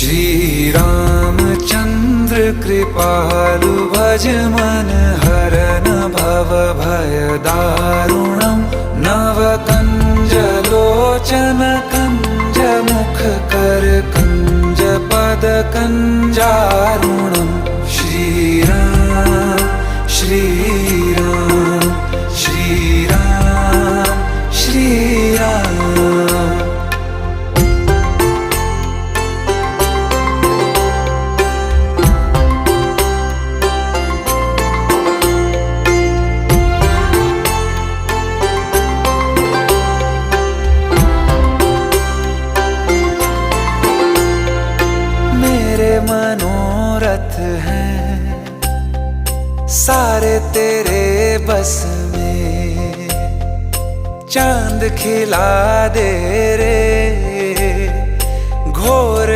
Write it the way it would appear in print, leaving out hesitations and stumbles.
श्री रामचंद्र कृपालु भज मन हरन भव भय दारुणम नव कंज लोचन कंज मुख कर कंज पद कंजारुणम श्री राम श्री राम श्री राम श्री राम। मेरे मनोरथ हैं सारे तेरे बस में, चांद खिला दे रे घोर